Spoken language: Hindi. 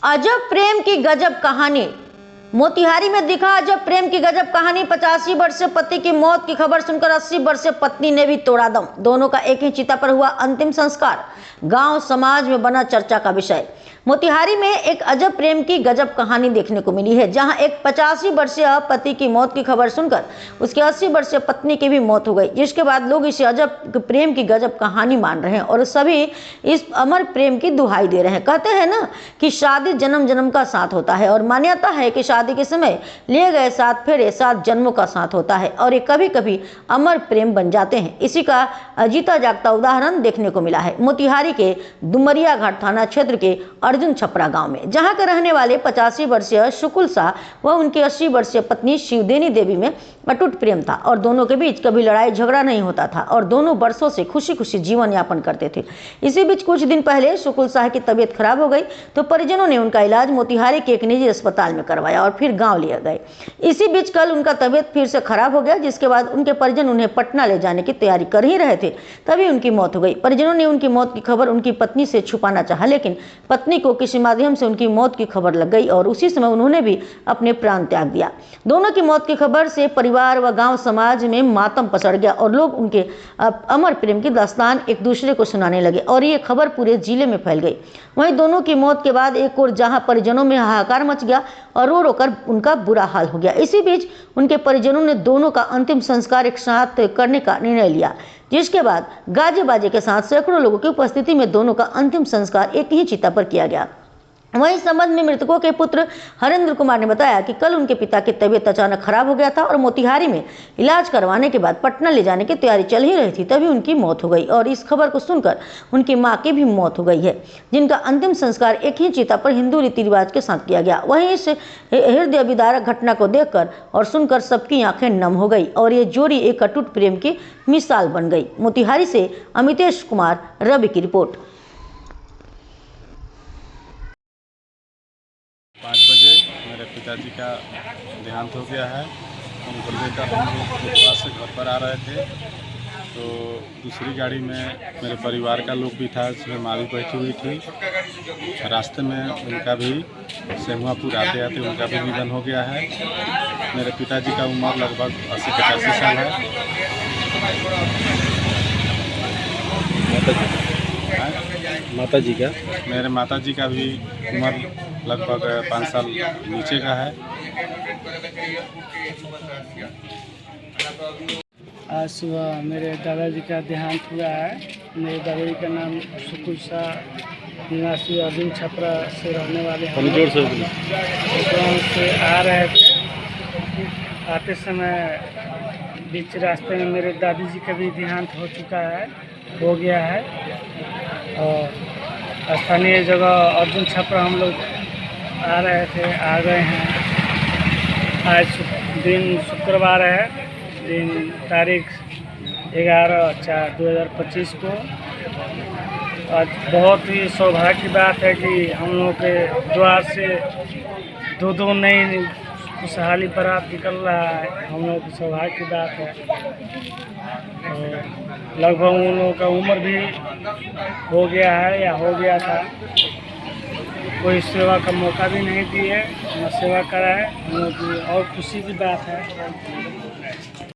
अजब प्रेम की गजब कहानी। मोतिहारी में दिखा अजब प्रेम की गजब कहानी। 85 वर्षीय पति की मौत की खबर सुनकर 80 वर्षीय पत्नी ने भी तोड़ा दम। दोनों का एक ही चिता पर हुआ अंतिम संस्कार। गांव समाज में बना चर्चा का विषय। मोतिहारी में एक अजब प्रेम की गजब कहानी देखने को मिली है, जहां एक 85 वर्षीय पति की मौत की खबर सुनकर उसकी 80 वर्षीय पत्नी की भी मौत हो गई, जिसके बाद लोग इसे अजब प्रेम की गजब कहानी मान रहे हैं और सभी इस अमर प्रेम की दुहाई दे रहे हैं। कहते हैं ना कि शादी जन्म जन्म का साथ होता है और मान्यता है कि शादी के समय लिए गए साथ फेरे 7 जन्मों का साथ होता है और ये कभी कभी अमर प्रेम बन जाते हैं। इसी का जीता जागता उदाहरण देखने को मिला है मोतिहारी के डुमरिया घाट थाना क्षेत्र के अर्जुन छपरा गांव में, जहां के रहने वाले 85 वर्षीय शुकुल शाह व उनकी 80 वर्षीय पत्नी शिवदेनी देवी में अटूट प्रेम था और दोनों के बीच कभी लड़ाई झगड़ा नहीं होता था और दोनों वर्षों से खुशी खुशी जीवन यापन करते थे। इसी बीच कुछ दिन पहले शुकुल शाह की तबीयत खराब हो गई तो परिजनों ने उनका इलाज मोतिहारी के एक निजी अस्पताल में करवाया और फिर गाँव ले गए। इसी बीच कल उनका तबीयत फिर से खराब हो गया, जिसके बाद उनके परिजन उन्हें पटना ले जाने की तैयारी कर ही रहे थे, तभी उनकी मौत हो गई। परिजनों ने उनकी मौत की खबर उनकी पत्नी से छुपाना चाहा, लेकिन पत्नी को किसी माध्यम से उनकी मौत की खबर लग गई और उसी समय उन्होंने भी अपने प्राण त्याग दिया। दोनों की मौत की खबर से परिवार व गांव समाज में मातम पसर गया और लोग उनके अमर प्रेम की दास्तान एक दूसरे को सुनाने लगे और ये खबर पूरे जिले में फैल गई। वहीं दोनों की मौत के बाद एक और जहां परिजनों में हाहाकार मच गया और रो रो कर उनका बुरा हाल हो गया। इसी बीच उनके परिजनों ने दोनों का अंतिम संस्कार एक साथ करने का निर्णय लिया, जिसके बाद गाजे बाजे के साथ सैकड़ों लोगों की उपस्थिति में दोनों का अंतिम संस्कार एक ही चिता पर किया गया। वहीं संबंध में मृतकों के पुत्र हरेंद्र कुमार ने बताया कि कल उनके पिता की तबीयत अचानक खराब हो गया था और मोतिहारी में इलाज करवाने के बाद पटना ले जाने की तैयारी चल ही रही थी, तभी उनकी मौत हो गई और इस खबर को सुनकर उनकी मां की भी मौत हो गई है, जिनका अंतिम संस्कार एक ही चिता पर हिंदू रीति रिवाज के साथ किया गया। वहीं इस हृदय विदारक घटना को देखकर और सुनकर सबकी आंखें नम हो गई और ये जोड़ी एक अटूट प्रेम की मिसाल बन गई। मोतिहारी से अमितेश कुमार रवि की रिपोर्ट। 5 बजे मेरे पिताजी का देहांत हो गया है। उनको लेकर हम लोग कोतवाल से घर पर आ रहे थे तो दूसरी गाड़ी में मेरे परिवार का लोग भी था, उसमें माली बैठी हुई थी। रास्ते में उनका भी सेमुआपुर आते आते उनका भी निधन हो गया है। मेरे पिताजी का उम्र लगभग 80-85 साल है। माता जी का मेरे माताजी का भी उम्र लगभग 5 साल नीचे का है। आज सुबह मेरे दादाजी का देहांत हुआ है। मेरे दादाजी का नाम शुकुल शाह, निवासी अर्जुन छपरा से रहने वाले हैं। गाँव से आ रहे थे, आते समय बीच रास्ते में मेरे दादी जी का भी देहांत हो गया है और स्थानीय जगह अर्जुन छपरा हम लोग आ रहे थे, आ गए हैं। आज दिन शुक्रवार है, दिन तारीख 11/4/2025 को। आज बहुत ही सौभाग्य की बात है कि हम लोग के द्वार से दो नई खुशहाली बारात निकल रहा है। हम लोग की सौभाग्य की बात है और लगभग उन लोगों का उम्र भी हो गया है या हो गया था। कोई सेवा का मौका भी नहीं दिए, न सेवा कराए। हम लोग की और खुशी की बात है।